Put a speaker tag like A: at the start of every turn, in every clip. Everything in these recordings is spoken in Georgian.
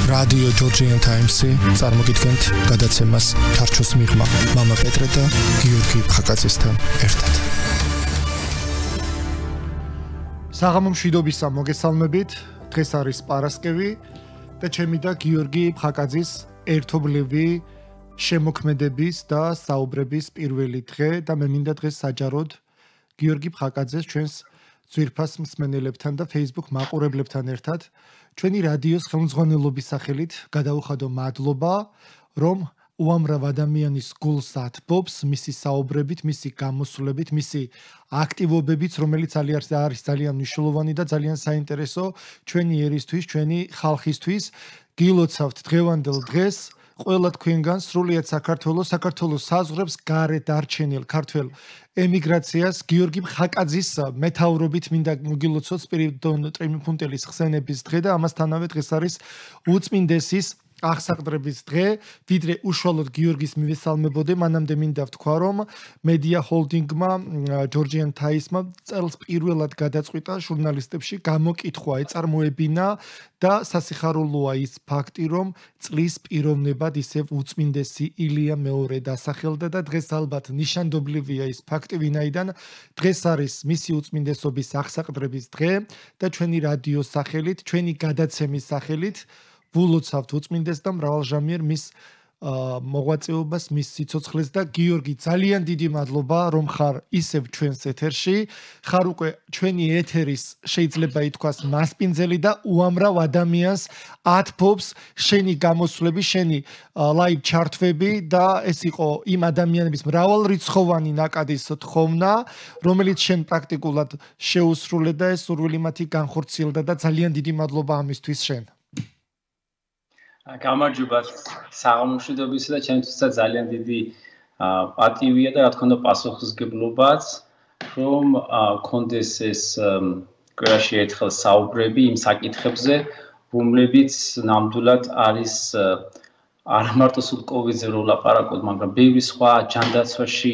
A: რადიო ჯორჯიან ტაიმსი წარმოგიდგენთ გადაცემას თარჩოს მიღმა მამა პეტრე და გიორგი ფხაკაძესთან ერთად. საღამო მშვიდობისა მოგესალმებით. დღეს არის პარასკევი და ჩემი და გიორგი ფხაკაძის ერთობლივი შემოქმედების და საუბრების პირველი დღე და მე მინდა დღეს საჯაროდ გიორგი ფხაკაძეს ჩვენს ძვირფას მსმენელებთან და Facebook მაყურებლებთან ერთად ჩვენი რადიოს ხელმძღვანელობის სახელით გადავუხადო მადლობა, რომ უამრავ ადამიანის გულს ათბობს მისი საუბრებით, მისი გამოსვლებით, მისი აქტივობებით, რომელიც არის ძალიან მნიშვნელოვანი და ძალიან საინტერესო ჩვენი ერისთვის, ჩვენი ხალხისთვის. გილოცავთ დღევანდელ დღეს ყველა თქვენგან სრულიად საქართველოს საზღვრებს გარეთ დარჩენილ ქართველ ემიგრაციას გიორგი ფხაკაძის მეთაურობით მინდა მოგილოცოთ სპირიდონ ტრიმიფუნტელის ხსენების დღე და ამასთანავე დღეს არის უწმინდესის აღსაყდრების დღე, ვიდრე უშუალოდ გიორგის მივესალმებოდე, მანამდე მინდა ვთქვა, რომ მედია ჰოლდინგმა ჯორჯიან თაისმა წელს პირველად გადაწყვიტა ჟურნალისტებში გამოკითხვა ეწარმოებინა და სასიხარულოა ის ფაქტი, რომ წლის პიროვნებად ისევ უწმინდესი ილია მეორე დასახელდა და დღეს ალბათ ნიშანდობლივია ის ფაქტი, ვინაიდან დღეს არის მისი უწმინდესობის აღსაყდრების დღე და ჩვენი რადიოს სახელით, ჩვენი გადაცემის სახელით ვულოცავთ უწმინდეს და მრავალჟამიერ მის მოღვაწეობას, მის სიცოცხლეს და გიორგი ძალიან დიდი მადლობა რომ ხარ ისევ ჩვენს ეთერში, ხარ უკვე ჩვენი ეთერის შეიძლება ითქვას მასპინძელი და უამრავ ადამიანს ათბობს შენი გამოსვლები, შენი ლაივ ჩარტვები და ეს იყო იმ ადამიანების მრავალრიცხოვანი ნაკადის თხოვნა, რომელიც შენ პრაქტიკულად შეუსრულე და ეს სურვილი მათი განხორციელდა და ძალიან დიდი მადლობა ამისთვის შენ.
B: გამარჯობა საღამომშვიდობისა და ჩემთვისაც ძალიან დიდი პატივია და რა თქმა უნდა პასუხისმგებლობაც რომ კონდეს ეს კვირაში ერთხელ საუბრები იმ საკითხებზე რომლებიც ნამდვილად არის არა მარტო სულ კოვიდზე რო ვლაპარაკობთ მაგრამ ბევრი სხვა ჯანდაცვაში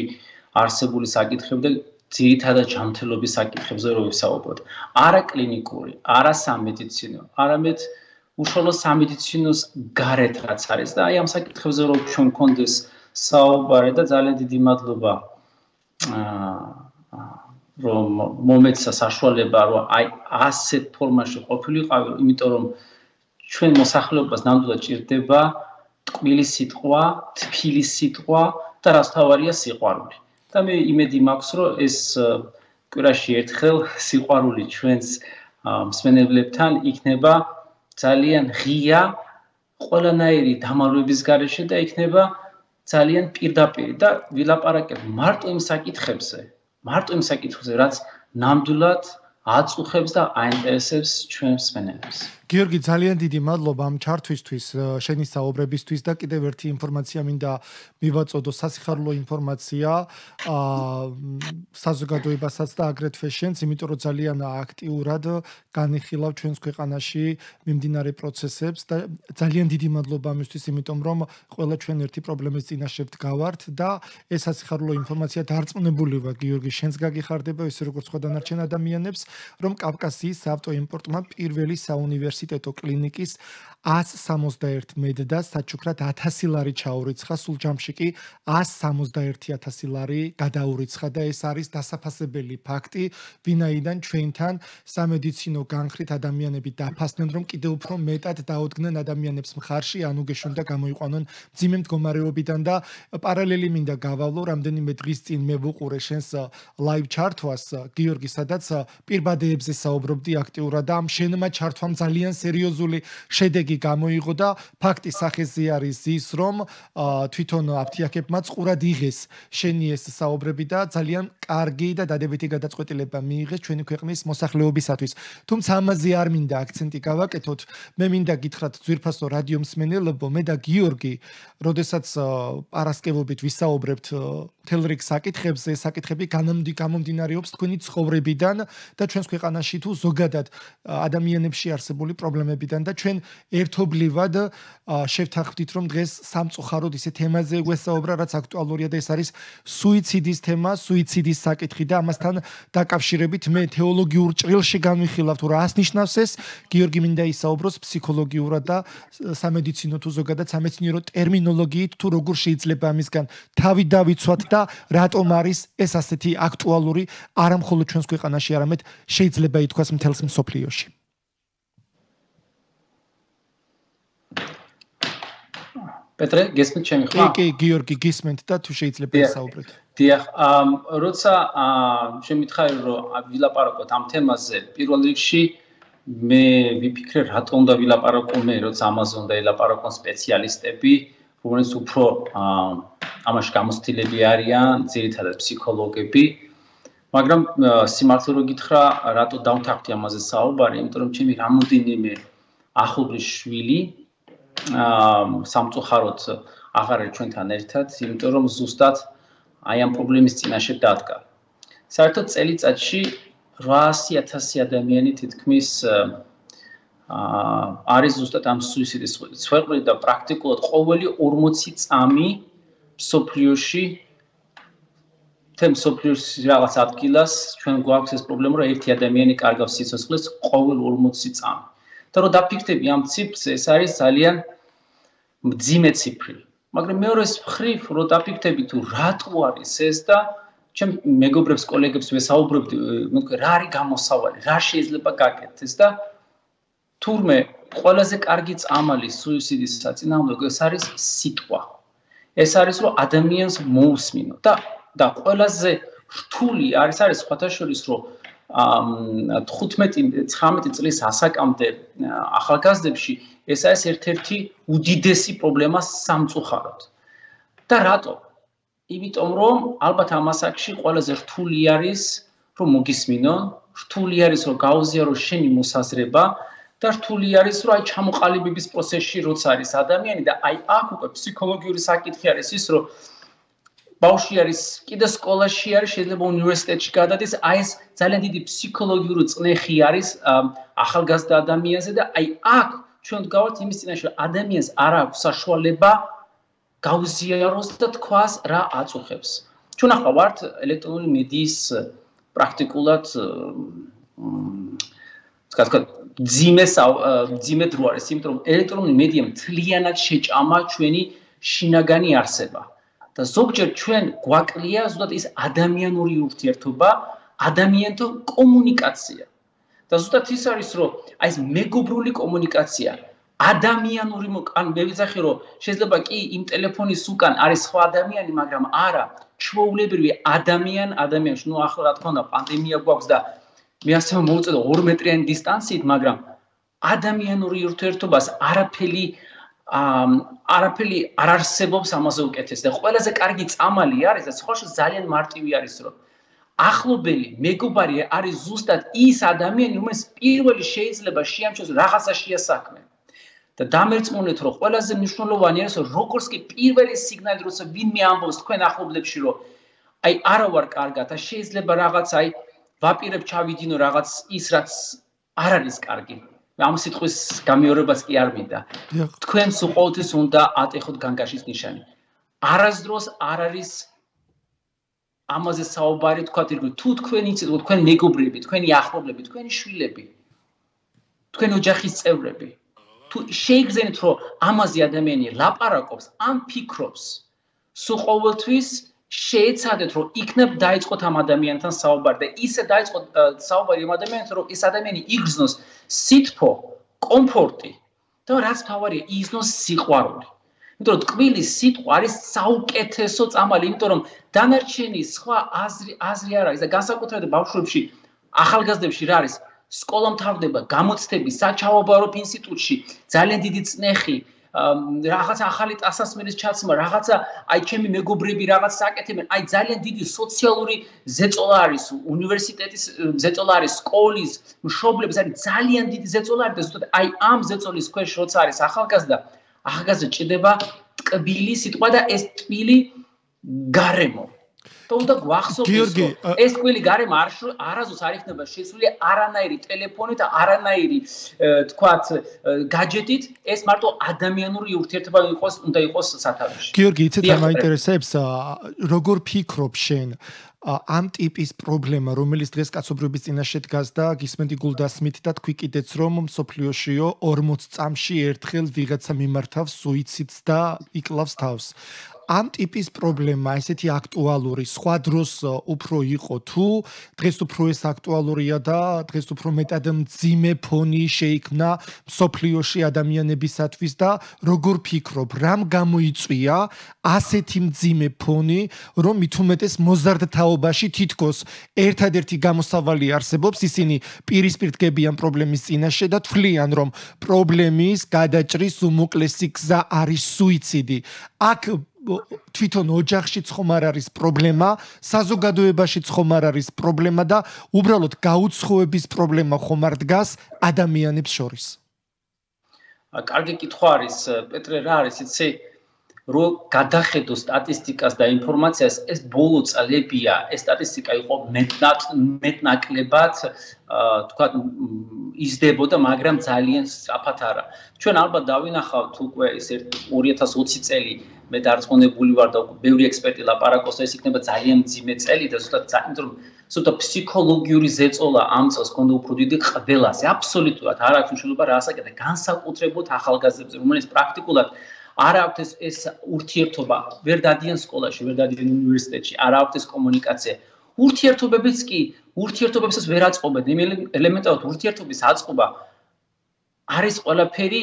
B: არსებული საკითხები და ძირითადად ჯანმრთელობის საკითხებზე რო ვისაუბროთ არა კლინიკური არა სამედიცინო არამედ უშუალოდ სამედიცინოს გარეთ რაც არის და აი ამ საკითხებზე რომ ჩვენ გქონდეს საუბარი და ძალიან დიდი მადლობა რომ მომეცა საშუალება რომ აი ასეთ ფორმაში ყოფილიყავი იმიტომ რომ ჩვენ მოსახლეობას ნამდვილად ჭირდება ტკბილი სიტყვა, თბილი სიტყვა და რაც თავარია სიყვარული და მე იმედი მაქვს რომ ეს კვირაში ერთხელ სიყვარული ჩვენს მსმენელებთან იქნება ძალიან ღია ყველანაირი დამალვების გარეშე და იქნება ძალიან პირდაპირი და ვილაპარაკებ მარტო იმ საკითხებზე, რაც ნამდვილად აწუხებს და აინტერესებს ჩვენს მსმენელებს.
A: გიორგი, ძალიან დიდი მადლობა ამ ჩართვისთვის, შენი საუბრებისთვის და კიდევ ერთი ინფორმაცია მინდა მივაწოდო, სასიხარულო ინფორმაცია საზოგადოებასაც და აგრეთვე შენს, იმიტომ რომ ძალიან აქტიურად განიხილავ ჩვენს ქვეყანაში მიმდინარე პროცესებს და ძალიან დიდი მადლობა ამისთვის, იმიტომ რომ ყველა ჩვენ ერთი პრობლემის წინაშე ვდგავართ და ეს სასიხარულო ინფორმაცია დარწმუნებული ვარ, გიორგი, შენს გაგიხარდება, ისე როგორც სხვა დანარჩენ ადამიანებს, რომ კავკასიის საავტოიმპორტმა პირველი საუნივერსიტეტო კლინიკის 161 მედდა საჩუქრად 1000 ლარი ჩაურიცხა, სულ ჯამში კი 171,000 ლარი გადაურიცხა და ეს არის დასაფასებელი ფაქტი, ვინაიდან ჩვენთან სამედიცინო განხრით ადამიანები დაფასდნენ, რომ კიდევ უფრო მეტად დაუდგნენ ადამიანებს მხარში, ანუ გეშუნდა გამოიყვანონ მძიმე მდგომარეობიდან და პარალელი მინდა გავავლო, რამდენიმე დღის წინ მე ვუყურე შენს ლაივ ჩართვას, გიორგი, სადაც პირბადეებზე საუბრობდი აქტიურად და ამ შენმა ჩართვამ ძალიან სერიოზული შედეგი გამოიღო და ფაქტი სახეზე არის ის, რომ თვითონ აფთიაქებმა წყურად იღეს შენი ეს საუბრები და ძალიან კარგი და დადებითი გადაწყვეტილება მიიღეს ჩვენი ქვეყნის მოსახლეობისათვის. თუმცა ამაზე არ მინდა აქცენტი გავაკეთოთ. მე მინდა გითხრათ ძვირფასო რადიო მსმენელებო, მე და გიორგი, როდესაც პარასკევობით ვისაუბრებთ მთელ რიგ საკითხებზე, საკითხები გამომდინარეობს თქვენი ცხოვრებიდან და ჩვენს ქვეყანაში თუ ზოგადად ადამიანებში არსებული სოციალური პრობლემებიდან და ჩვენ ერთობლივად შევთანხმდით რომ დღეს სამწუხაროდ ისე თემაზე გვესაუბრა რაც აქტუალურია და ეს არის სუიციდის თემა, სუიციდის საკითხი და ამასთან დაკავშირებით მე თეოლოგიურ ჭრილში განვიხილავ თუ რას ნიშნავს ეს გიორგი მინდა ისაუბროს ფსიქოლოგიურად და სამედიცინო თუ ზოგადად სამეცნიერო ტერმინოლოგიით თუ როგორ შეიძლება ამისგან თავი დავიცვათ და რატომ არის ეს ასეთი აქტუალური არა მხოლოდ ჩვენს ქვეყანაში, არამედ შეიძლება ითქვას მთელს მსოფლიოში.
B: პეტრე, გესმით ჩემი ხმა?
A: კი, გიორგი, გისმენთ და თუ შეიძლება ისაუბრეთ.
B: დიახ, როცა შემითხარი რომ ვილაპარაკოთ ამ თემაზე, პირველ რიგში მე ვიფიქრე რატომ უნდა ვილაპარაკო მე, როცა ამაზე უნდა ილაპარაკონ სპეციალისტები, რომლებიც უფრო ამაში გამოცდილები არიან, ძირითადად ფსიქოლოგები. მაგრამ სიმართლე რო გითხრა, რატო დავთანხმდი ამაზე საუბარი, იმიტომ რომ ჩემი რამოდენიმე ახლობლის შვილი სამწუხაროდ აღარ არის ჩვენთან ერთად, იმიტომ რომ ზუსტად აი ამ პრობლემის წინაშე დადგა. საერთოდ წელიწადში 800,000 ადამიანი თითქმის არის ზუსტად ამ სუიციდის ცხვეყვლი და პრაქტიკულად ყოველი 40 წამი მსოფლიოში მსოფლიოში რაღაც ადგილას ჩვენ გვაქვს ეს პრობლემა რომ ერთი ადამიანი კარგავს სიცოცხლეს ყოველ 40 წამი. და რომ დაფიქრდები ამ ციფრზე, ეს არის ძალიან მძიმე ციფრი. მაგრამ მეორეს მხრივ რომ დაფიქრდები თუ რატო არის ეს და ჩემ მეგობრებს, კოლეგებს ვესაუბრებდი, მეთქე რა არის გამოსავალი, რა შეიძლება გაკეთდეს და თურმე ყველაზე კარგი წამალი სუიციდის საწინააღმდეგო ეს არის სიტყვა. ეს არის რომ ადამიანს მოусმინო და ყველაზე რთული არის სხვათა შორის რომ 15-19 წლის ასაკამდე ახალგაზრდებში ეს არის ერთ-ერთი უდიდესი პრობლემა სამწუხაროდ. და რატო? იმიტომ რომ ალბათ ამ ასაკში ყველაზე რთული არის რომ მოგისმინონ, რთული არის რომ გაუზიარო შენი მოსაზრება და რთული არის რომ აი ჩამოყალიბების პროცესში როცა არის ადამიანი და აი აქ უკვე ფსიქოლოგიური საკითხი არის ის რომ ბავშვი არის კიდე სკოლაში არის შეიძლება უნივერსიტეტში გადადის აი ეს ძალიან დიდი ფსიქოლოგიური წნეხი არის ახალგაზრდა ადამიანზე და აი აქ ჩვენ ვდგავართ იმის წინაშე რომ ადამიანს არ აქვს საშუალება გაუზიაროს და თქვას რა აწუხებს. ჩვენ ახლა ვართ ელექტრონული მედიის პრაქტიკულად ძიმე დრო არის, იმიტომ რომ ელექტრონული მედია მთლიანად შეჭამა ჩვენი შინაგანი არსება. და ზოგჯერ ჩვენ გვაკლია ზუსტად ის ადამიანური ურთიერთობა, ადამიანთან კომუნიკაცია. და ზუსტად ის არის რომ აი ეს მეგობრული კომუნიკაცია ადამიანური ან მე ვიცახი რომ შეიძლება კი იმ ტელეფონის უკან არის სხვა ადამიანი, მაგრამ არა ჩვეულებრივი ადამიანში, ნუ ახლა რა თქმა უნდა პანდემია გვაქვს და მე ასევე მოვუწოდო 2 მეტრიანი დისტანციით, მაგრამ ადამიანური ურთიერთობას არაფერი არ არსებობს ამაზე უკეთეს და ყველაზე კარგი წამალი არის და სხვაში ძალიან მარტივი არის რომ ახლობელი მეგობარი არის ზუსტად ის ადამიანი, რომელს პირველი შეიძლება შეამჩნიოს რაღაცაშია საქმე. და დამერწმუნეთ რომ ყველაზე მნიშვნელოვანი არის რომ როგორც კი პირველი სიგნალი როცა ვინმე ამბობს თქვენ ახლობლებში რომ აი არა ვარ კარგად და შეიძლება რაღაც აი ვაპირებ ჩავიდინო რაღაც ის რაც არ არის კარგი. ამ სიტყვის გამეორებას კი არ მინდა. თქვენს უყოველთათვის უნდა ატეხოთ განგაშის ნიშანი. არასდროს არ არის ამაზე საუბარი თქვათ ირგვლივ თუ თქვენ იცით რომ თქვენ მეგობრები, თქვენი ახლობლები, თქვენი შვილები, თქვენი ოჯახის წევრები თუ შეიგზენით რომ ამაზე ადამიანი ლაპარაკობს, ამ ფიქრობს, სულ ყოველთვის შეეცადეთ რომ იქნებ დაიწყოთ ამ ადამიანთან საუბარი და ისე დაიწყოთ საუბარი ამ ადამიანთან რომ ეს ადამიანი იგრძნოს სითბო, კომფორტი და რაც თავარია იზნოს სიყვარული. იმიტომ რომ ტკბილის სიტყვა არის საუკეთესო წამალი, იმიტომ რომ დანარჩენი სხვა აზრი არ არის და განსაკუთრებით ბავშვებში, ახალგაზრდებში რა არის? სკოლა მთავრდება, გამოცდები, საჩაობარო ინსტიტუტში, ძალიან დიდი წნეხი, რაღაცა ახალი ტასასმერის ჩაცმა, რაღაცა აი ჩემი მეგობრები რაღაც საკეთებენ, აი ძალიან დიდი სოციალური ზეწოლა არის, უნივერსიტეტის ზეწოლა არის, სკოლის, მშობლების არის ძალიან დიდი ზეწოლა არის და ზუსტად აი ამ ზეწოლის ქვეშ როცა არის ახალგაზრდა ჭირდება ტკბილი სიტყვა და ეს ტკბილი გარემო. და გვახსოვდეს ეს ყველი გარემო არაზუს არ იქნება შესული არანაირი ტელეფონით და არანაირი თქვათ გაჯეტით ეს მარტო ადამიანური ურთიერთობა უნდა იყოს სათავეში.
A: გიორგი, იცით რა მაინტერესებს როგორ ფიქრობ შენ ამ ტიპის პრობლემა, რომელიც დღეს კაცობრიობის წინაშე დგას და გისმენდი გულდასმით და თქვი კიდეც რომ მსოფლიოშიო 40 წამში ერთხელ ვიღაცა მიმართავს სუიციდს და იკლავს თავს. ამ ტიპის პრობლემა ესეთი აქტუალური სხვა დროს უფრო იყო თუ დღეს უფრო ეს აქტუალურია და დღეს უფრო მეტად მძიმე ფონი შეიქმნა მსოფლიოში ადამიანებისათვის და როგორ ფიქრობ რამ გამოიწვია ასეთი მძიმე ფონი რომ მით უმეტეს მოზარდთაობაში თითქოს ერთადერთი გამოსავალი არსებობს ისინი პირისპირ დგებიან პრობლემის წინაშე და თვლიან რომ პრობლემის გადაჭრის უმოკლესი გზა არის სუიციდი აქ თვითონ ოჯახშიც ხომ არ არის პრობლემა, საზოგადოებაშიც ხომ არ არის პრობლემა და უბრალოდ გაუცხოების პრობლემა ხომ არ დგას ადამიანებს შორის.
B: კარგი კითხვა არის, პეტრე, რა არის, იცი, რომ გადახედო სტატისტიკას და ინფორმაციას, ეს ბოლო წლებია, ეს სტატისტიკა იყო მეტნაკლებად, თქვა იზრდებოდა, მაგრამ ძალიან სწრაფად არა. ჩვენ ალბათ დავინახავთ უკვე ეს 2020 წელი მე დარწმუნებული ვარ და ბევრი ექსპერტი ლაპარაკობს და ეს იქნება ძალიან მძიმე წელი და ზუსტად ფსიქოლოგიური ზეწოლა ამ წელს ქონდა უფრო დიდი ყველაზე აბსოლუტურად არ აქვს მნიშვნელობა რა ასაკეთა განსაკუთრებულად ახალგაზრდებზე რომელიც პრაქტიკულად არ აქვს ეს ურთიერთობა ვერ დადიან სკოლაში ვერ დადიან უნივერსიტეტში არ აქვს ეს კომუნიკაცია ურთიერთობებიც კი ურთიერთობებსაც ვერ აწყობენ ელემენტარულად ურთიერთობის აწყობა არის ყველაფერი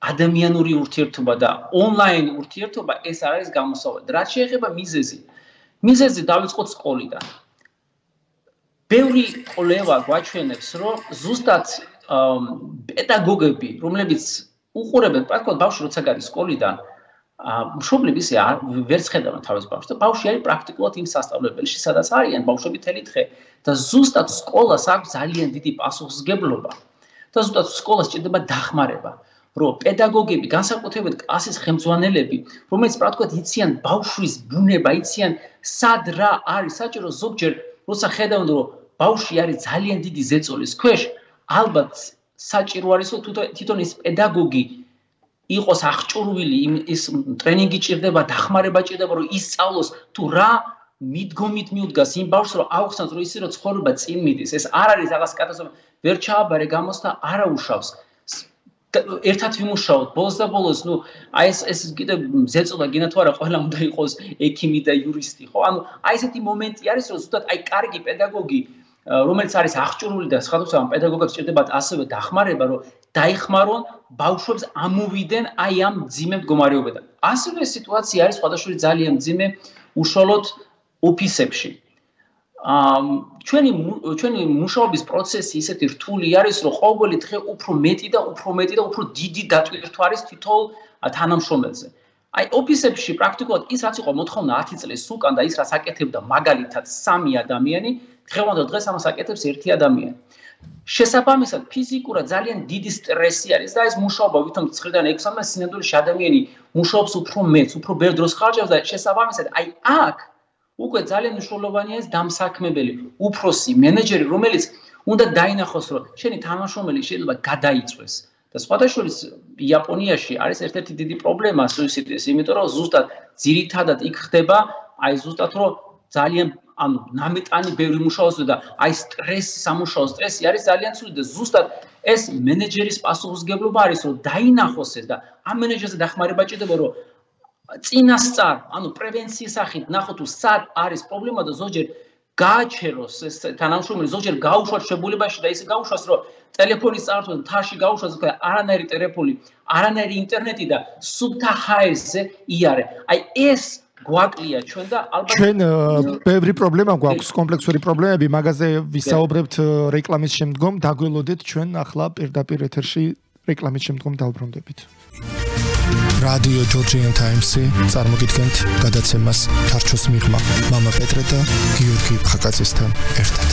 B: ადამიანური ურთიერთობა და ონლაინ ურთიერთობა ეს არის გამოსავალი. რაც შეეხება მიზეზი დავიწყოთ სკოლიდან. ბევრი კვლევა გვაჩვენებს, რომ ზუსტად პედაგოგები, რომლებიც უყურებენ პრაქტიკულად ბავშვი როცა გადის სკოლიდან, მშობლები ვერც ხედავენ თავის ბავშვს და ბავშვი არის პრაქტიკულად იმ სასწავლებელში, სადაც არიან ბავშვები მთელი დღე და ზუსტად სკოლას აქვს ძალიან დიდი პასუხისმგებლობა და ზუსტად სკოლას ჭირდება დახმარება. რომ პედაგოგები, განსაკუთრებით კლასის ხელმძღვანელები, რომელიც პრაქტიკულად იციან ბავშვის ბუნება, იციან სად რა არის საჭირო, ზოგჯერ როცა ხედავენ რომ ბავშვი არის ძალიან დიდი ზეწოლის ქვეშ, ალბათ საჭირო არის რომ თვითონ ის პედაგოგი იყოს აღჭურვილი, ის ტრენინგი ჭირდება, დახმარება ჭირდება, რომ ისწავლოს თუ რა მიდგომით მიუდგას იმ ბავშვს, რომ აუხსნას რომ ისე რომ ცხოვრება წინ მიდის, ეს არ არის რაღაც კატასტროფა, ვერ ჩააბარე გამოს და არაუშავს. ერთად ვიმუშაოთ ბოლოს და ბოლოს ნუ აი ეს კიდე ზეწოლა გინდა თუ არა ყველა უნდა იყოს ექიმი და იურისტი ხო ანუ აი ესეთი მომენტი არის რომ ზუსტად აი კარგი პედაგოგი რომელიც არის აღჭურვილი და სხვადასხვა პედაგოგებს ჭირდებათ ასევე დახმარება რომ დაიხმარონ ბავშვებს ამოვიდნენ აი ამ მძიმე მდგომარეობიდან ასევე სიტუაცია არის სხვადასხვა ძალიან მძიმე უშუალოდ ოფისებში ჩვენი მუშაობის პროცესი ისეთი რთული არის, რომ ყოველი დღე უფრო მეტი და უფრო დიდი დატვირთვა არის თითოეულ თანამშრომელზე. აი ოფისებში პრაქტიკულად ის რაც იყო მოთხოვნა 10 წლის უკან და ის რაც აკეთებდა მაგალითად 3 ადამიანი, დღევანდელ დღეს ამას აკეთებს 1 ადამიანი. შესაბამისად ფიზიკურად ძალიან დიდი სტრესი არის და ეს მუშაობა ვითომ 9-დან 6-მდე სინამდვილეში ადამიანი მუშაობს უფრო მეტ, უფრო ბევრ დროს ხარჯავს და შესაბამისად აი აქ უკვე ძალიან მნიშვნელოვანია ეს დამსაქმებელი, უფროსი, მენეჯერი, რომელიც უნდა დაინახოს, რომ შენი თანამშრომელი შეიძლება გადაიწვეს. და სხვადასხვა იაპონიაში არის ერთ-ერთი დიდი პრობლემა სუიციდის, იმიტომ რომ ზუსტად ძირითადად იქ ხდება, აი ზუსტად რომ ძალიან ანუ ნამეტანი ბევრი მუშაობს და აი სტრესი, სამუშაო სტრესი არის ძალიან ცუდი და ზუსტად ეს მენეჯერის პასუხისმგებლობა არის, რომ დაინახოს ეს და ამ მენეჯერზე დახმარება ჭირდება, რომ წინასწარ, ანუ პრევენციის სახით ნახოთ თუ სად არის პრობლემა და ზოგჯერ გააჩეროს ეს თანამშრომელი, ზოგჯერ გაუშვათ შებულებაში და ისე გაუშვას, რომ ტელეფონის წარსულში თაში გაუშვას, არანაირი ტელეფონი, არანაირი ინტერნეტი და სუფთა ჰაერზე იარე. აი ეს გვაკლია ჩვენ და ალბათ
A: ჩვენ ბევრი პრობლემა გვაქვს, კომპლექსური პრობლემები, მაგაზე ვისაუბრებთ რეკლამის შემდგომ, დაგველოდეთ ჩვენ ახლა პირდაპირ ეთერში რეკლამის შემდგომ დავბრუნდებით. Radio Georgian Times-ი წარმოგიდგენთ გადაცემას თარჩოს მიღმა მამა პეტრე და გიორგი ფხაკაძესთან ერთად.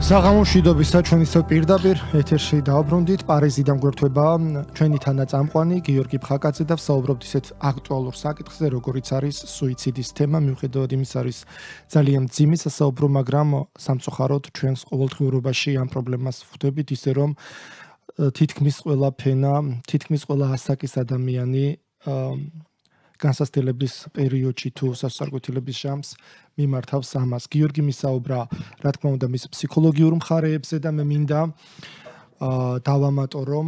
A: საღამოშვიდობისა ჩვენი პირდაპირ ეთერში დააბრუნდით პარიზიდან გვერდება ჩვენი თანაწამყვანი გიორგი ფხაკაძე და ვსაუბრობთ ისეთ აქტუალურ საკითხზე როგორიც არის სუიციდის თემა მიუხედავად იმისა არის ძალიან მძიმე სასაუბრო მაგრამ სამწუხაროდ ჩვენს ყოველდღიურობაში ამ პრობლემას ვხვდებით ისე რომ თითქმის ყველა ფენა თითქმის ყველა ასაკის ადამიანი განსასწრების პერიოდში თუ სასწრაფოთილების ჟამს მიმართავს ამას. გიორგი მისაუბრა, რა თქმა უნდა, მის ფსიქოლოგიურ მხარეებზე და მე მინდა დავამატო, რომ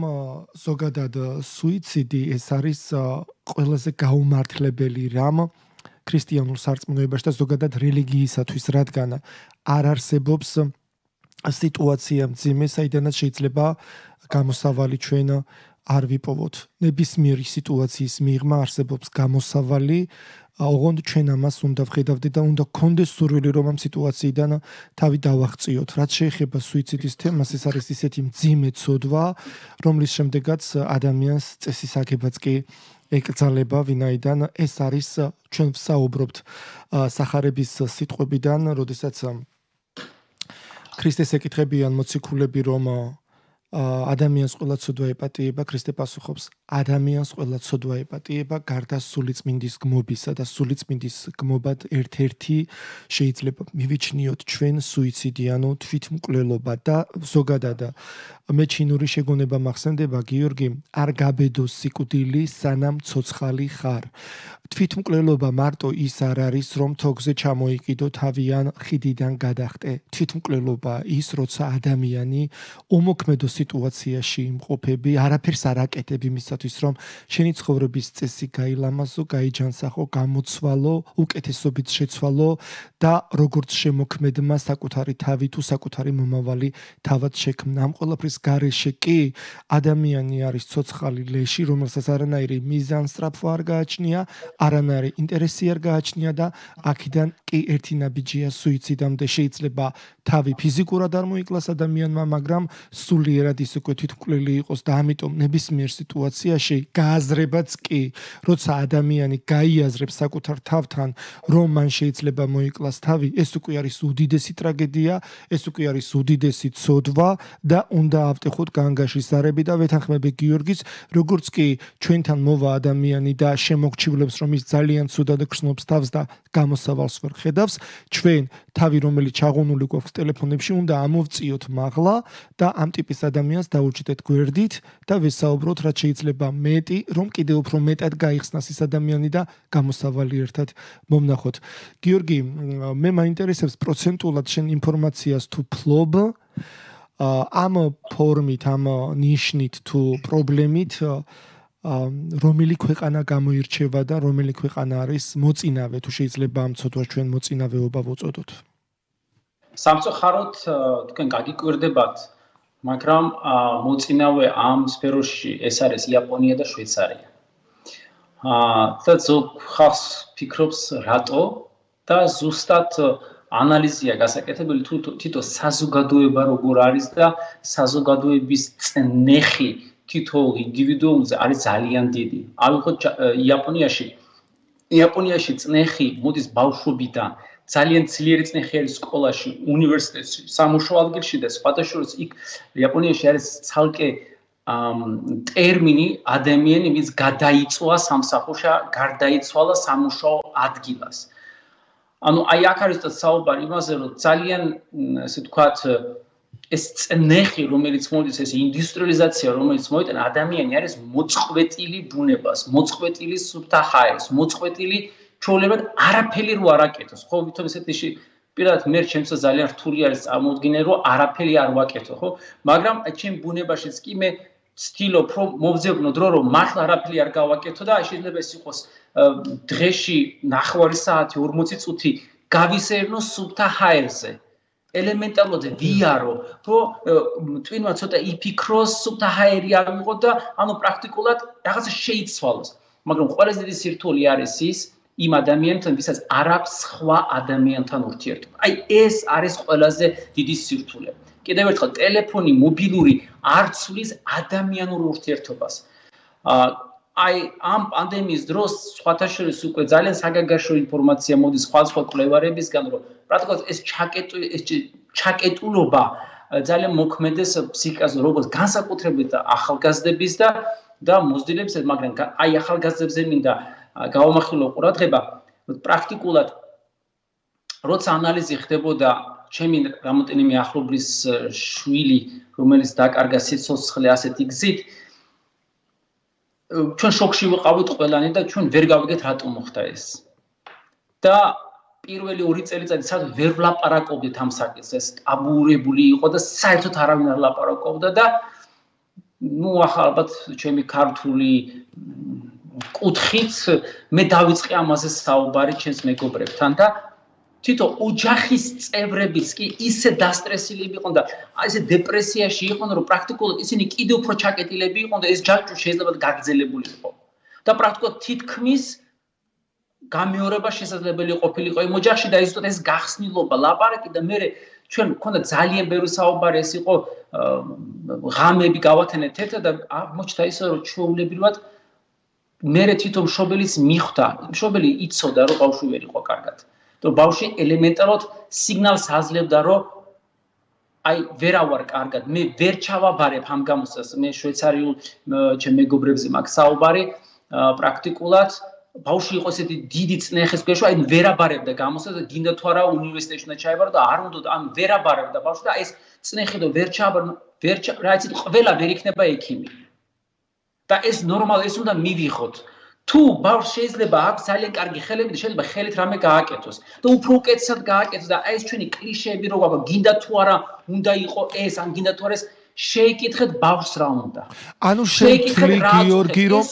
A: ზოგადად სუიციდი ეს არის ყველაზე გაუმართლებელი რამ ქრისტიანულ სარწმუნოებაში და ზოგადად რელიგიისათვის, რადგან არ არსებობს სიტუაცია მძიმე, საიდანაც შეიძლება გამოსავალი ჩვენ არ ვიპოვოთ. ნებისმიერი სიტუაციის მიღმა არსებობს გამოსავალი, ოღონდ ჩვენ ამას უნდა ვხედავდეთ და უნდა გქონდეს სურვილი რომ ამ სიტუაციიდან თავი დავაღწიოთ. რაც შეეხება სუიციდის თემას, ეს არის ისეთი მძიმე ცოდვა, რომლის შემდეგაც ადამიანს წესისაგებაც კი ეკრძალება, ვინაიდან ეს არის ჩვენ ვსაუბრობთ სახარების სიტყვებიდან, როდესაც ქრისტეს ეკითხებიან მოციქულები, რომ ადამიანს ყველა ცოდვა ეპატიება, ქრისტე პასუხობს, ადამიანს ყველა ცოდვა ეპატიება, გარდა სულიწმინდის გმობისა და სულიწმინდის გმობად ერთ-ერთი შეიძლება მივიჩნიოთ ჩვენ სუიციდი, ანუ თვითმკვლელობა და ზოგადად მეჩინური შეგონება მახსენდება გიორგი, არ გაბედო სიკვდილი, სანამ ცოცხალი ხარ. თვითმკვლელობა მარტო ის არ არის, რომ თოგზე ჩამოიყიდო თავი ან ხიდიდან გადახტე. თვითმკვლელობა ის, როცა ადამიანი უმოქმედო სიტუაციაში იმყოფები, არაფერს არ აკეთებ იმისათვის, რომ შენი ცხოვრების წესი გაილამაზო, გაიჯანსახო, გამოცვალო, უკეთესობით შეცვალო და როგორც შემოქმედმა საკუთარი თავი თუ საკუთარი მომავალი თავად შექმნა. ამ ყველაფრის გარეშე კი ადამიანი არის ცოცხალი ლეში, რომელსაც არანაირი მიზანსწრაფვა არ გააჩნია, არანაირი ინტერესი არ გააჩნია და აქედან კი ერთი ნაბიჯია სუიციდამდე. შეიძლება თავი ფიზიკურად არ მოიკლას ადამიანმა, მაგრამ სულიერად ის უკვე თვითმკვლელი იყოს და ამიტომ ნებისმიერ სიტუაციაში გააზრებაც კი, როცა ადამიანი გაიაზრებს საკუთარ თავთან, რომ მან შეიძლება მოიკლას თავი, ეს უკვე არის უდიდესი ტრაგედია, ეს უკვე არის უდიდესი ცოდვა და უნდა ავტეხოთ განგაშის ზარები და ვეთანხმები გიორგის, როგორც კი ჩვენთან მოვა ადამიანი და შემოგჩივლებს, რომ ის ძალიან ცუდად გრძნობს თავს და გამოსავალს ვერ ხედავს, ჩვენ თავი რომელიც ჩაღონული გვაქვს ტელეფონებში უნდა ამოვწიოთ მაღლა და ამ ტიპის ადამიანს დაუჭდეთ გვერდით და ვესაუბროთ რაც შეიძლება მეტი, რომ კიდევ უფრო მეტად გაიხსნას ის ადამიანი და გამოსავალი ერთად მომნახოთ. გიორგი, მე მაინტერესებს პროცენტულად შენ ინფორმაციას თუ ფლობ ამ ფორმით, ამ ნიშნით თუ პრობლემით რომელი ქვეყანა გამოირჩევა და რომელი ქვეყანა არის მოწინავე, თუ შეიძლება ამ ცოდვას ჩვენ მოწინავეობა ვუწოდოთ.
B: სამწუხაროდ თქვენ გაგიკვირდებათ, მაგრამ მოწინავე ამ სფეროში ეს არის იაპონია და შვეიცარია. და ზოგ ხალხს ფიქრობს რატო და ზუსტად ანალიზია გასაკეთებელი თვითონ საზოგადოება როგორ არის და საზოგადოების წნეხი თითოეულ ინდივიდუუმზე არის ძალიან დიდი. ავიღოთ იაპონიაში წნეხი მოდის ბავშვობიდან, ძალიან ძლიერი წნეხი არის სკოლაში, უნივერსიტეტში, სამუშაო ადგილში და სხვათა შორის იქ იაპონიაში არის ცალკე ტერმინი ადამიანი, ვინც გადაიწვა სამსახურში, გარდაიცვალა სამუშაო ადგილას. ანუ აი აქ არის საუბარი იმაზე, რომ ძალიან ესე ვთქვათ ეს წნეხი, რომელიც მოდის, ეს ინდუსტრიალიზაცია, რომელიც მოიტანა, ადამიანი არის მოწყვეტილი ბუნებას, მოწყვეტილი სუფთა ჰაერს, მოწყვეტილი ჩვეულებრივ არაფერი რო არ აკეთოს. ხო, ვითომ ესეთი პირადად მე ჩემთვის ძალიან რთული არის წარმოუდგინე, რომ არაფერი არ ვაკეთო, ხო? მაგრამ ჩემ ბუნებაშიც კი მე ვცდილობ, რომ მოვძებნო დრო, რომ მართლა არაფერი არ გავაკეთო და შეიძლება ეს იყოს დღეში 9 საათი, 40 წუთი გავისერნო სუფთა ჰაერზე. ელემენტარულად ვიარო, რომ twinმა ცოტა იფიქროს, სუფთა ჰაერი ავიღოთ და ანუ პრაქტიკულად რაღაცა შეიცვალოს. მაგრამ ყველაზე დიდი სირთულე არის ის იმ ადამიანთან, ვისაც არ აქვს სხვა ადამიანთან ურთიერთობა. აი ეს არის ყველაზე დიდი სირთულე. კიდევ ერთხელ ტელეფონი, მობილური არ ცვლის ადამიანურ ურთიერთობას. აი ამ პანდემიის დროს სხვათა შორის უკვე ძალიან საგანგაშო ინფორმაცია მოდის სხვა კვლევარებისგან, რომ პრაქტიკულად ეს ჩაკეტულობა ძალიან მოქმედეს ფსიქიკაზე, როგორც განსაკუთრებით ახალგაზრდების და მოზრდილების, მაგრამ აი ახალგაზრდებზე მინდა გავამახვილო ყურადღება, პრაქტიკულად როცა ანალიზი ხდებოდა ჩემი რამოდენიმე ახლობლის შვილი, რომელიც დაკარგა სიცოცხლე ასეთი გზით, ჩვენ შოკში ვიყავით ყველანი და ჩვენ ვერ გავიგეთ რატომ მოხდა ეს. და პირველი 2 წელიწადი საერთოდ ვერ ვლაპარაკობდით ამ საკითხს, ეს ტაბუირებული იყო და საერთოდ არავინ არ ლაპარაკობდა და ახლა ალბათ ჩემი ქართული კუთხით მე დავიწყე ამაზე საუბარი ჩემს მეგობრებთან და თითო ოჯახის წევრებიც კი ისე დასტრესილები იყვნენ და ისე დეპრესიაში იყვნენ, რომ პრაქტიკულად ისინი კიდევ უფრო ჩაკეტილები იყვნენ და ეს ჯაჭვი შეიძლება გაგრძელებული იყო. და პრაქტიკულად თითქმის გამეორება შესაძლებელი ყოფილიყო იმ ოჯახში და ისეთ ეს გახსნილობა, ლაპარაკი და მე ჩვენ მქონდა ძალიან ბევრი საუბარი, ეს იყო ღამები გავათენეთ ერთად და აღმოჩნდა ისე რომ ჩვეულებრივად მე თვითონ მშობელის მიხვდა, მშობელი იცოდა რომ ბავშვი ვერ იყო კარგად. და ბავშვი ელემენტარულად სიგნალს აძლევდა, რომ აი ვერა ვარ კარგად, მე ვერ ჩავაბარებ ამ გამოსას, მე შვეიცარიულ ჩემ მეგობრებზე მაქვს საუბარი, პრაქტიკულად ბავშვი იყო ესეთი დიდი წნეხის ქვეშ, აი ვერაბარებდა გამოსას და გინდა თუ არა უნივერსიტეტში უნდა ჩაებარო და არ უნდა ამ ვერაბარებდა ბავშვი და ეს წნეხი და ვერ ჩააბარო, რა იცით, ყველა ვერ იქნება ექიმი. და ეს ნორმალ, ეს უნდა მივიღოთ. თუ ბავშვს შეიძლება აქვს ძალიან კარგი ხელები და შეიძლება ხელით რამე გააკეთოს და უფრო უკეთესად გააკეთოს და ეს ჩვენი კლიშეები რო გვაქვს, გინდა თუ არა უნდა იყო ეს, ან გინდა თუ არა ეს, შეიკითხეთ ბავშვს რა უნდა.
A: ანუ შეიკითხეთ გიორგი, რომ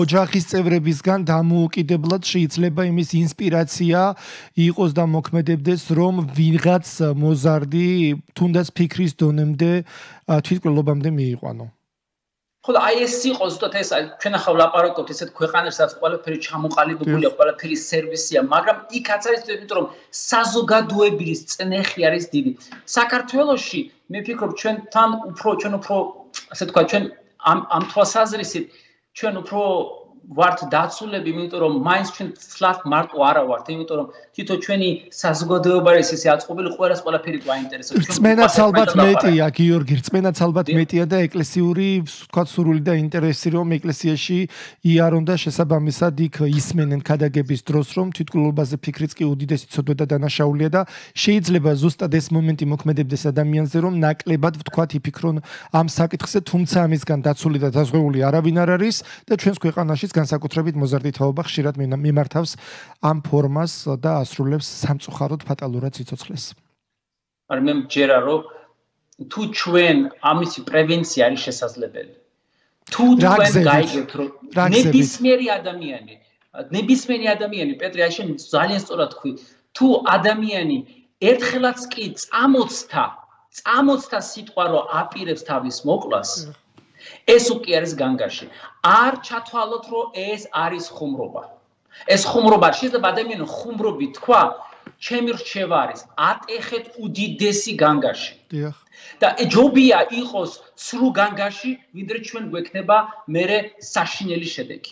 A: ოჯახის წევრებისგან დამოუკიდებლად შეიძლება იმის ინსპირაცია იყოს და მოქმედებდეს, რომ ვიღაც მოზარდი თუნდაც ფიქრის დონემდე თვითმკვლელობამდე მიიყვანო.
B: ხოლო აი ეს იყო ზუსტად ეს ჩვენ ახლა ვლაპარაკობთ ესეთ ქვეყანაში, სადაც ყველაფერი ჩამოყალიბებულია, ყველაფერი სერვისია, მაგრამ იქაც არის, იმიტომ რომ საზოგადოების წნეხი არის დიდი. საქართველოში მე ვფიქრობ ჩვენ უფრო ასე თქვა ჩვენ ამ თვალსაზრისით ჩვენ უფრო ვართ დაცულები, იმიტომ რომ მაინც ჩვენ ცლად მარტო არა ვართ, იმიტომ რომ თვითონ ჩვენი საზოგადოება არის ესე აწყობილი, ყველას ყველაფერი გვაინტერესებს.
A: რწმენაც ალბათ მეტია, გიორგი, რწმენაც ალბათ მეტია და ეკლესიური, თქვა სურვილი და ინტერესი, რომ ეკლესიაში იარონ და შესაბამისად იქ ისმენენ ქადაგების დროს, რომ თვითმკვლელობაზე ფიქრიც კი უდიდესი ცოდვა და დანაშაულია და შეიძლება ზუსტად ეს მომენტი მოქმედებდეს ადამიანზე, რომ ნაკლებად ვთქვათ იფიქრონ ამ საკითხზე, თუმცა ამისგან დაცული და დაზღვეული არავინ არ არის და ჩვენს ქვეყანაში განსაკუთრებით მოზარდი თაობა ხშირად მიმართავს ამ ფორმას და ასრულებს სამწუხაროდ ფატალურად სიცოცხლეს.
B: მაგრამ მე მჯერა რომ თუ ჩვენ ამისი პრევენცია არის შესაძლებელი. თუ ჩვენ გაიგებთ რომ ნებისმიერი ადამიანი, პეტრე, აი შენ ძალიან სწორად თქვი, თუ ადამიანი ერთხელაც კი წამოწთა სიტყვა რომ აპირებს თავის მოკვლას, ეს უკვე არის განგარში. არ ჩათვალოთ, რომ ეს არის ხუმრობა. ეს ხუმრობა შეიძლება ადამიანი ხუმრობით თქვა, ჩემი რჩევა არის, ატეხეთ უდიდესი განგარში.
A: დიახ.
B: და ჯობია იყოს სრულ განგარში, ვიდრე ჩვენ გვექნება მერე საშინელი შედეგი.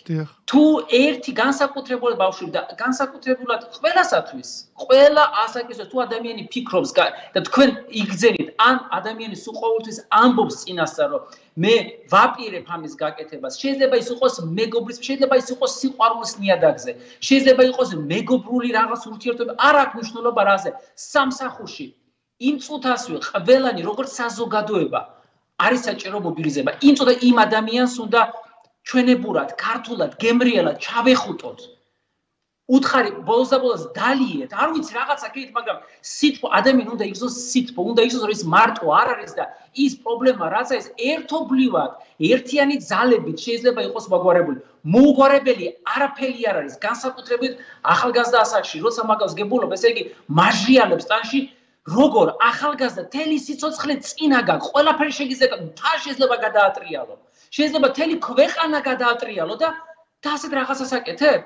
B: თუ ერთი განსაკუთრებულად ბავშვი და განსაკუთრებულად ყველასათვის, ყველა ასაკისთვის თუ ადამიანი ფიქრობს და თქვენ იგრძენით, ან ადამიანი სულ ყოველთვის ამბობს წინასწარ, რომ მე ვაპირებ ამის გაკეთებას. შეიძლება ის იყოს მეგობრის, შეიძლება ის იყოს სიყვარულის ნიადაგზე, შეიძლება იყოს მეგობრული რაღაც ურთიერთობა, არ აქვს მნიშვნელობა რაზე, სამსახურში. იმ წუთასვე ყველანი როგორც საზოგადოება არის საჭირო მობილიზება. იმ წუთა იმ ადამიანს უნდა ჩვენებურად, ქართულად, გემრიელად ჩავეხუტოთ. უთხარი ბოლოს და ბოლოს დალიეთ. არ ვიცი რაღაცა კიდე, მაგრამ სიტყვა ადამიანი უნდა იგზნოს სიტყვა, უნდა იგზნოს რომ ის მარტო არ არის და ის პრობლემა რაც არის ერთობლივად, ერთიანი ძალებით შეიძლება იყოს მოგვარებული. მოუგვარებელი არაფერი არ არის, განსაკუთრებით ახალგაზრდა ასაკში, როცა მაგას გებულობ, ესე იგი მაჟრიალებს ტანში როგორ ახალგაზრდა თელი სიცოცხლე წინა გაქვს, ყველაფერი შეიძლება თან შეიძლება გადაატრიალო. შეიძლება თელი ქვეყანა გადაატრიალო და ასეთ რაღაცას აკეთებ?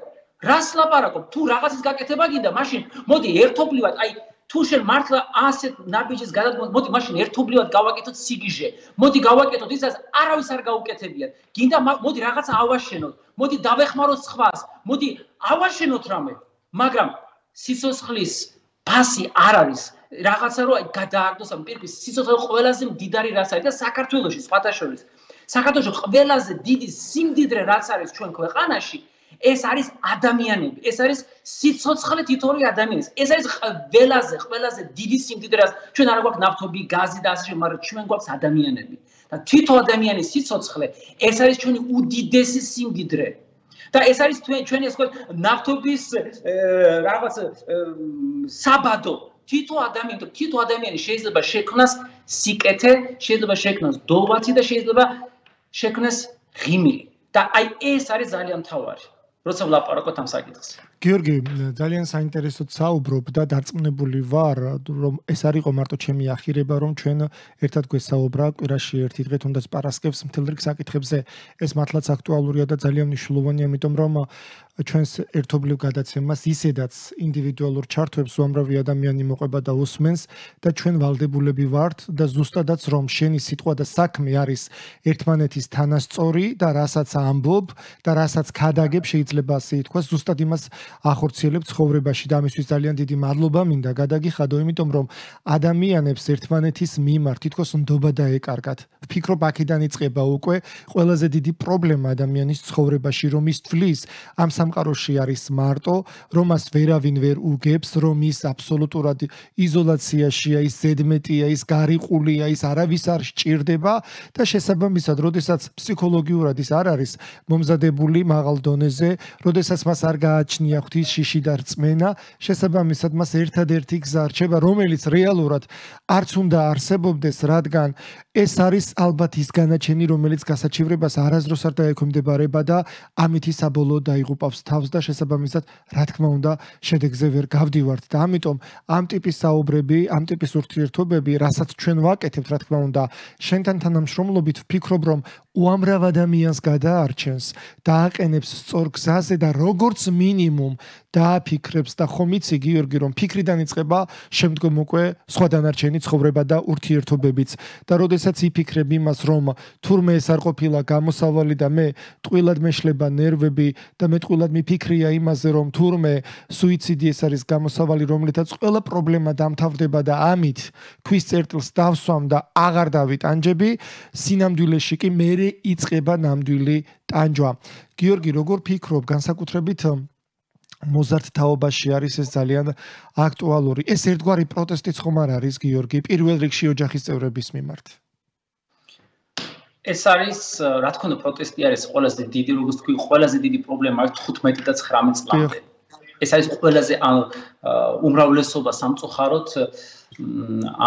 B: რას ლაპარაკობ? თუ რაღაცის გაკეთება გინდა, მაშინ მოდი ერთობლივად, აი თუ შენ მართლა ასეთ ნაბიჯის გადადგმას მოდი მაშინ ერთობლივად გავაკეთოთ სიგიჟე მოდი გავაკეთოთ ისაც არავის არ გაუკეთებიათ გინდა მოდი რაღაცა ავაშენოთ მოდი დავეხმაროთ სხვას მოდი ავაშენოთ რამე მაგრამ სიცოცხლის ფასი არ არის რაღაცა რო გადაარდოს ამ პირქვის სიცოცხლე ყველაზე მდიდარი რაც არის და საქართველოში სხვათა შორის საქართველოში ყველაზე დიდი სიმდიდრე რაც არის ჩვენ ქვეყანაში ეს არის ადამიანები ეს არის სიცოცხლე თითოეული ადამიანის ეს არის ყველაზე დიდი სიმდიდრე რაც ჩვენ არ გვაქვს ნავთობი გაზი და ასე შემდეგ მაგრამ ჩვენ გვაქვს ადამიანები და თვითო ადამიანის სიცოცხლე ეს არის ჩვენი უდიდესი სიმდიდრე და ეს არის ჩვენი ასე ვთქვათ ნავთობის რაღაც საბადო თვითო ადამიანი შეიძლება შექმნას სიკეთე შეიძლება შექმნას დოვათი და შეიძლება შექმნას ღიმილი და აი ეს არის ძალიან მთავარი როცა ვლაპარაკობთ ამ საკითხს
A: გიორგი ძალიან საინტერესოდ საუბრობ და დარწმუნებული ვარ რომ ეს არ იყო მარტო ჩემი ახირება რომ ჩვენ ერთად გვესაუბრა კვირაში ერთი დღე თუნდაც პარასკევს მთელ რიგ საკითხებზე ეს მართლაც აქტუალურია და ძალიან მნიშვნელოვანია იმიტომ რომ ჩვენს ერთობლივ გადაცემას ისედაც ინდივიდუალურ ჩართვებს უამრავი ადამიანი მოყვება და უსმენს და ჩვენ ვალდებულები ვართ და ზუსტადაც რომ შენი სიტყვა და საქმე არის ერთმანეთის თანასწორი და რასაც ამბობ და რასაც ქადაგებ შეიძლება ასე ითქვას ზუსტად იმას ახორციელებ ცხოვრებაში და ამისთვის ძალიან დიდი მადლობა მინდა გადაგიხადო იმიტომ რომ ადამიანებს ერთმანეთის მიმართ თითქოს ნდობა დაეკარგათ ვფიქრობ აქედან იწყება უკვე ყველაზე დიდი პრობლემა ადამიანის ცხოვრებაში რომ ის თვლის ამ სამყაროში არის მარტო რომ მას ვერავინ ვერ უგებს რომ ის აბსოლუტურად იზოლაციაშია ის ზედმეტია ის გარიყულია ის არავის არ სჭირდება და შესაბამისად როდესაც ფსიქოლოგიურად ის არ არის მომზადებული მაღალ დონეზე როდესაც მას არ გააჩნია ღვთის შიში და რწმენა შესაბამისად მას ერთადერთი გზა რჩება რომელიც რეალურად არც უნდა არსებობდეს რადგან ეს არის ალბათ ის განაჩენი რომელიც გასაჩივრებას არასდროს არ დაექვემდებარება და ამით ის საბოლოოდ დაიღუპავს თავს და შესაბამისად რა თქმა უნდა შედეგზე ვერ გავდივართ და ამიტომ ამ ტიპის საუბრები ამ ტიპის ურთიერთობები რასაც ჩვენ ვაკეთებთ რა თქმა უნდა შენთან თანამშრომლობით ვფიქრობ რომ უამრავ ადამიანს გადაარჩენს დააყენებს სწორ გზაზე და როგორც მინიმუმ დააფიქრებს და ხომ იცი გიორგი რომ ფიქრიდან იწყება შემდგომ უკვე სხვა დანარჩენი ცხოვრება და ურთიერთობებიც და როდესაც იფიქრებ იმას რომ თურმე ეს არ ყოფილა გამოსავალი და მე ტყუილად მეშლება ნერვები და მე ტყუილად მიფიქრია იმაზე რომ თურმე სუიციდი ეს არის გამოსავალი რომლითაც ყველა პრობლემა დამთავრდება და ამით ქვის წერტილს დავსვამ და აღარ დავიტანჯები სინამდვილეში კი მე იწყება ნამდვილი ტანჯვა გიორგი როგორ ფიქრობ განსაკუთრებით მოზარდ თაობაში არის ეს ძალიან აქტუალური ეს ერთგვარი პროტესტიც ხომ არ არის გიორგი პირველ რიგში ოჯახის წევრების მიმართ
B: ეს არის რა თქმა უნდა პროტესტი არის ყველაზე დიდი როგორც თქვი ყველაზე დიდი პრობლემა არის 15 და 19 წლამდე ეს არის ყველაზე უმრავლესობა სამწუხაროდ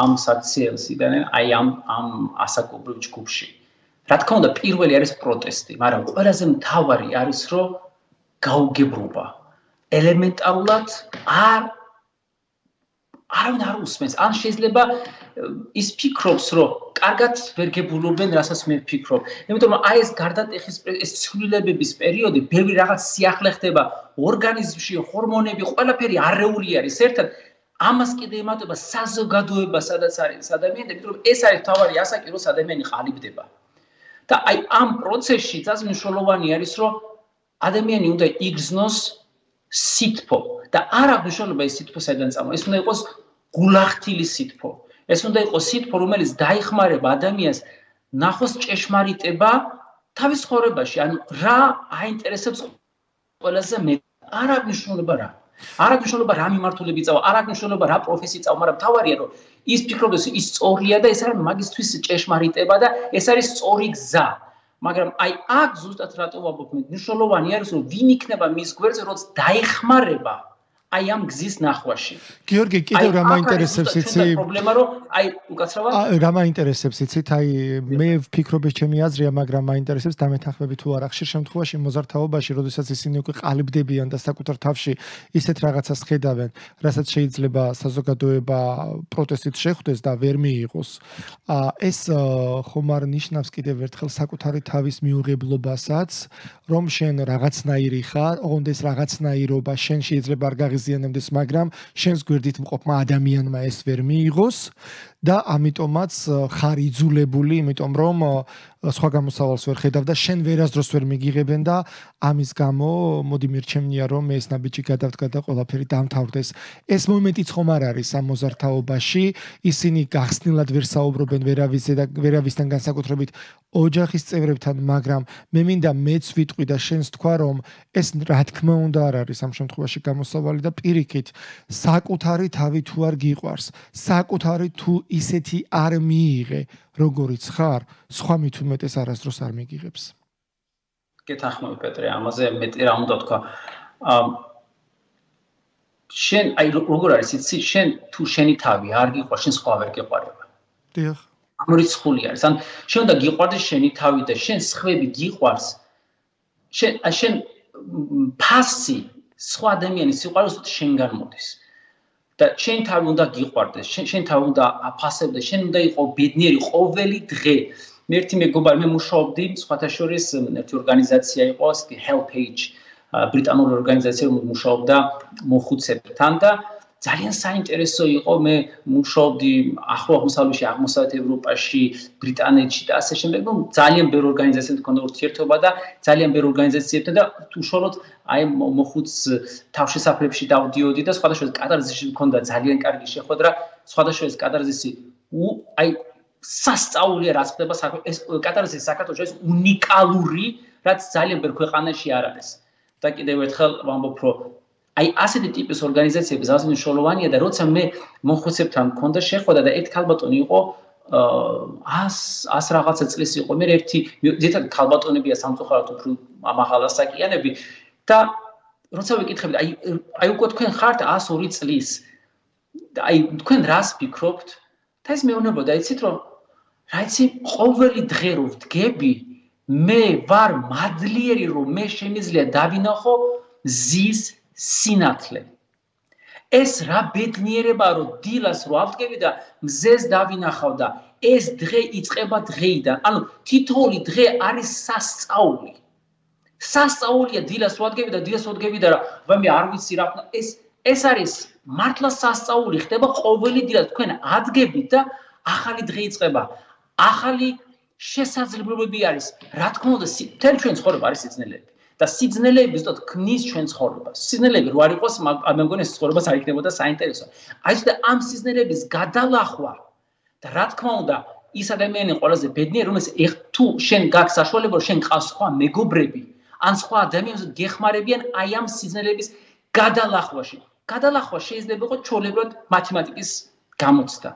B: ამ საქციელსიდან აი ამ ასაკობრივ ჯგუფში რა თქმა უნდა პირველი არის პროტესტი მაგრამ ყველაზე მთავარი არის რომ გაუგებრობა ელემენტარულად არავინ არ უსმენს ან შეიძლება ის ფიქრობს რომ კარგად ვერ გებულობენ რასაც მე ვფიქრობ იმიტომ რომ აი ეს გარდატეხის ეს ცვლილებების პერიოდი ბევრი რაღაც სიახლე ხდება ორგანიზმში ჰორმონები ყველაფერი არეული არის ერთად ამას კიდე ემატება საზოგადოება სადაც არის ადამიანები იმიტომ რომ ეს არის თავარი ასაკი რომ ადამიანი ყალიბდება და აი ამ პროცესში ძალიან მნიშვნელოვანი არის რომ ადამიანი უნდა იგრძნოს სითფო და არ აქვს მნიშვნელობა ეს სითფო საიდან წამოვა ეს უნდა იყოს გულახთილი სითფო ეს უნდა იყოს სითფო რომელიც დაიხმარება ადამიანს ნახოს ჭეშმარიტება თავის ცხოვრებაში ანუ რა აინტერესებს ყველაზე მეტ არ აქვს მნიშვნელობა რა არ აქვს მნიშვნელობა რა მიმართულებით წავა არ აქვს მნიშვნელობა რა პროფესიით წავა მაგრამ თავარია რომ ის ფიქრობს ის სწორია და ეს არის მაგისთვის ჭეშმარიტება და ეს არის სწორი გზა მაგრამ აი აქ ზუსტად რატო ვაბობ მე მნიშვნელოვანი არის რომ ვინ იქნება მის გვერდზე როცა დაეხმარება აი ამ გზის ნახვაში
A: გიორგი კიდევ რა მაინტერესებს იცი
B: პრობლემა რომ აი უკაცრავად
A: რა მაინტერესებს იცით აი მე ვფიქრობ ეს ჩემი აზრია მაგრამ მაინტერესებს დამეთანხმები თუ არა ხშირ შემთხვევაში მოზარდ-თაობაში როდესაც ისინი უკვე ყალიბდებიან და საკუთარ თავში ისეთ რაღაცას ხედავენ რასაც შეიძლება საზოგადოება პროტესტით შეხვდეს და ვერ მიიღოს ეს ხომ არ ნიშნავს კიდევ ერთხელ საკუთარი თავის მიუღებლობასაც რომ შენ რაღაცნაირი ხარ ოღონდ ეს რაღაცნაირობა შენ შეიძლება არ გააღიზიანებდეს, მაგრამ შენს გვერდით მყოფმა ადამიანმა ეს ვერ მიიღოს და ამიტომაც ხარ იძულებული, იმიტომ რომ სხვა გამოსავალს ვერ ხედავ და შენ ვერასდროს ვერ მიგიღებენ და ამის გამო მოდი მირჩემნია რომ მე ეს ნაბიჯი გადავდგა და ყველაფერი დამთავრდეს. ეს მომენტიც ხომ არ არის ამ მოზარდაობაში, ისინი გახსნილად ვერ საუბრობენ ვერავისთან განსაკუთრებით ოჯახის წევრებთან, მაგრამ მე მინდა მეც ვიტყვი და შენს თქვა რომ ეს რა თქმა უნდა არ არის ამ შემთხვევაში გამოსავალი და პირიქით საკუთარი თავი თუ არ გიყვარს, საკუთარი თუ ისეთი არ მიიღე, როგორიც ხარ, სხვა მით უმეტეს არასდროს არ მიგიღებს.
B: გეთანხმები პეტრე, ამაზე მეტი რა უნდა თქვა. შენ აი როგორ არის იცი, შენ თუ შენი თავი არ გიყვარს, შენ სხვა ვერ გიყვარება.
A: დიახ.
B: ამ რიცხვული არის. ან შენ უნდა გიყვარდეს შენი თავი და შენ სხვები გიყვარს. შენ ფასი სხვა ადამიანის სიყვარულს შენგან მოდის. და შენ თავი უნდა გიყვარდეს, შენ თავი უნდა აფასებდეს, შენ უნდა იყო ბედნიერი ყოველი დღე. მე ერთი მეგობარი მე მუშაობდი, სხვათა შორის ერთი ორგანიზაცია იყო, HelpAge, ბრიტანული ორგანიზაცია, რომელიც მუშაობდა მოხუცებთან და ძალიან საინტერესო იყო, მე მუშაობდი ახლო აღმოსავლეთში, აღმოსავლეთ ევროპაში, ბრიტანეთში და ასე შემდეგ, რომ ძალიან ბევრი ორგანიზაციებთან მქონდა ურთიერთობა და ძალიან ბევრი ორგანიზაციებთან და უშუალოდ აი მოხუც თავშესაფრებში დავდიოდი და სხვადასხვა კატარზისში მქონდა ძალიან კარგი შეხვედრა, სხვადასხვა კატარზისი აი სასწაულია რაც ხდება ეს კატარზისი საქართველოს უნიკალური, რაც ძალიან ბევრ ქვეყანაში არ არის. და კიდევ ერთხელ ვამბობ, რომ აი ასეთი ტიპის ორგანიზაციები ძალიან მნიშვნელოვანია და როცა მე მოხუცებთან მქონდა შეხვედრა და ერთი ქალბატონი იყო 100 რაღაცა წლის იყო. მე ერთი ზედათ ქალბატონებია სამწუხაროდ უფრო ამაღალასაკიანები და როცა ვიკითხებდი აი უკვე თქვენ ხართ 102 წლის და აი თქვენ რას ფიქრობთ? და ეს მეუბნებოდა, იცით რომ რა იცი ყოველი დღე რო ვდგები მე ვარ მადლიერი რომ მე შემიძლია დავინახო ზის სინათლე. ეს რა ბედნიერება რომ დილას რო ავდგები და მზეს დავინახავ და ეს დღე იწყება დღეიდან. ანუ თითოეული დღე არის სასწაული. სასწაულია დილას რო ავდგები და დილას რო ავდგები და რა მე არ ვიცი რა ეს არის მართლა სასწაული ხდება ყოველი დილას თქვენ ადგებით და ახალი დღე იწყება. ახალი შესაძლებლობები არის. რა თქმა უნდა, მთელი ჩვენ ცხოვრება არის სიძნელეები. და სიძნელეები ზუსტად ქმნის ჩვენ ცხოვრებას. სიძნელეები რო არ იყოს, მე მგონი ეს ცხოვრებას არ იქნებოდა საინტერესო. აი და ამ სიძნელების გადალახვა და რა თქმა უნდა, ის ადამიანი ყველაზე ბედნიერი, რომელიც თუ შენ გაქვს საშუალება, რომ შენ ყავს სხვა მეგობრები, ან სხვა ადამიანებს გეხმარებიან აი ამ სიძნელების გადალახვაში. გადალახვა შეიძლება იყოს ჩვეულებრივად მათემატიკის გამოცდა.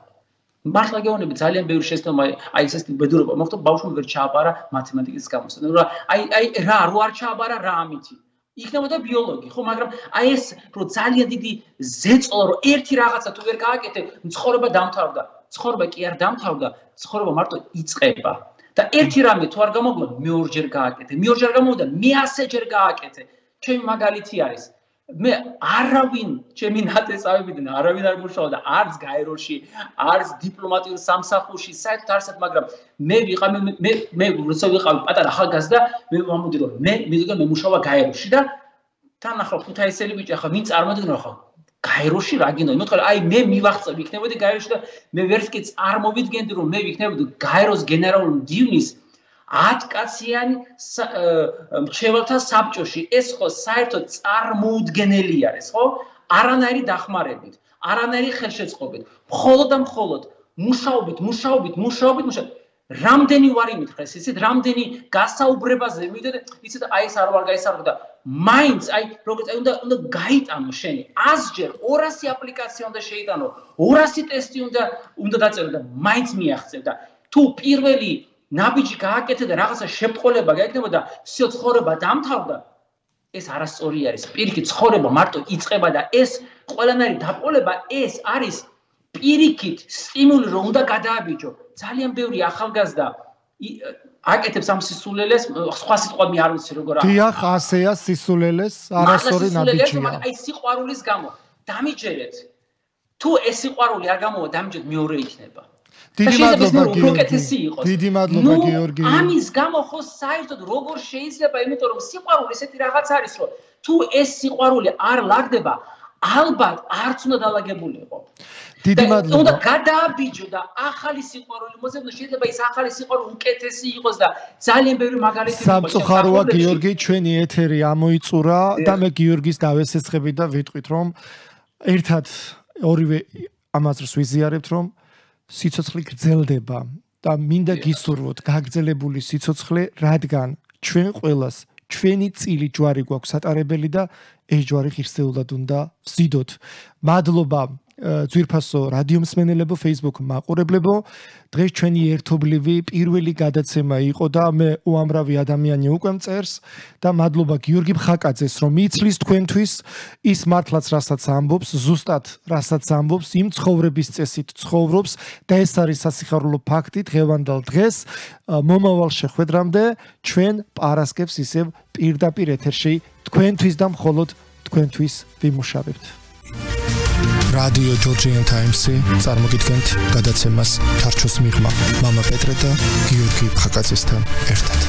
B: მართლა გეუბნები ძალიან ბევრი შეცდომა აი ეს ბედურობა მოხდა ბავშვმა ვერ ჩააბარა მათემატიკის გამოცდა. აი რა რო არ ჩააბარა რა ამითი. იქნებოდა ბიოლოგი, ხო, მაგრამ აი ეს რო ძალიან დიდი ზეწოლა რო ერთი რაღაცა თუ ვერ გააკეთე, ცხოვრება დამთავრდა. ცხოვრება კი არ დამთავრდა, ცხოვრება მარტო იწყება. და ერთი რამე თუ არ გამოგვა, მეორჯერ გააკეთე. მეორჯერ გამოვიდა, მე 100ჯერ გააკეთე. ჩემი მაგალითი არის. მე არავინ ჩემი ნათესავებიდან არავინ არ მუშაობდა არც გაეროში, არც დიპლომატიურ სამსახურში, საერთოდ არცად, მაგრამ მე როცა ვიყავი პატარა ახალგაზრდა, მე ვამბობდი რომ მე მუშაობა გაეროში და თან ახლა ქუთაისელი ბიჭი ახლა ვინ წარმოვიდგინო ახლა გაეროში რა გინდა? მე თქვა აი მე მივახწევ იქნებოდი გაეროში და მე ვერც კი წარმოვიდგენდი რომ მე ვიქნებოდი გაეროს გენერალური მდივნის 10 კაციანი მრჩეველთა საბჭოში. ეს ხო საერთოდ წარმოუდგენელი არის, ხო? არანაირი დახმარებით, არანაირი ხელშეწყობით, მხოლოდ და მხოლოდ მუშაობით. რამდენი ვარ იმითხრეს, იცით, რამდენი გასაუბრებაზე მივიდე, იცით, აი ეს არ ვარ გაისარგო და მაინც აი როგორც აი უნდა გაიტანო შენი 100ჯერ 200 აპლიკაცია უნდა შეიტანო, 200 ტესტი უნდა დაწერო და მაინც მიაღწევ და თუ პირველი ნაბიჯი გააკეთე და რაღაცა შებრყოლება გაიქნება და всё ცხოვრება დამთავრდა. ეს არასწორი არის. პირიქით ცხოვრება მარტო იწყება და ეს ყველანაირი დაყოლება ეს არის პირიქით სტიმული რომ უნდა გადააბიჯო. ძალიან ბევრი ახალგაზრდა აკეთებს ამ სისულელეს, სხვა სიტყვა მე არ ვიცი როგორ აქვს.
A: დიახ, ასეა სისულელეს, არასწორი ნაბიჯია.
B: აი სიყვარულის გამო დამიჯერეთ. თუ ეს სიყვარული არ გამოვა დამიჯერეთ მეორე იქნება.
A: დიდი მადლობა გიორგი.
B: ამის გამო ხო საერთოდ როგორ შეიძლება, იმიტომ რომ სიყვარული ესეთი რაღაც არის, რომ თუ ეს სიყვარული არ ლაგდება, ალბათ არც უნდა დაალაგებულიყო.
A: დიდი მადლობა.
B: უნდა გადააბიჯო და ახალი სიყვარული მოძებნო, შეიძლება ის ახალი სიყვარული უკეთესი იყოს და ძალიან ბევრი მაგალითი იყოს.
A: სამწუხაროა გიორგი, ჩვენი ეთერი ამოიწურა და მე გიორგის დავესესხები და ვიტყვით რომ ერთად ორივე ამას ვიზიარებთ რომ სიცოცხლე გრძელდება და მინდა გისურვოთ გაგრძელებული სიცოცხლე, რადგან ჩვენ ყველას ჩვენი წილი ჯვარი გვაქვს ატარებელი და ეს ჯვარი ღირსეულად უნდა ვზიდოთ. მადლობა ძვირფასო რადიო მსმენელებო, Facebook მაყურებლებო, დღეს ჩვენი ერთობლივი პირველი გადაცემა იყო და მე უამრავი ადამიანი უკვე მწერს და მადლობა გიორგი ბხაკაძეს, რომ იცლის თქვენთვის ის მართლაც რასაც ამბობს, ზუსტად რასაც ამბობს, იმ ცხოვრების წესით ცხოვრობს და ეს არის სასიხარულო ფაქტი დღევანდელ დღეს. მომავალ შეხვედრამდე ჩვენ პარასკევს ისევ პირდაპირ ეთერში თქვენთვის და მხოლოდ თქვენთვის ვიმუშავებთ. Radio Georgian Times-ი წარმოგიდგენთ გადაცემას თარჩოს მიღმა მამა პეტრე და გიორგი ბხაკაძესთან ერთად.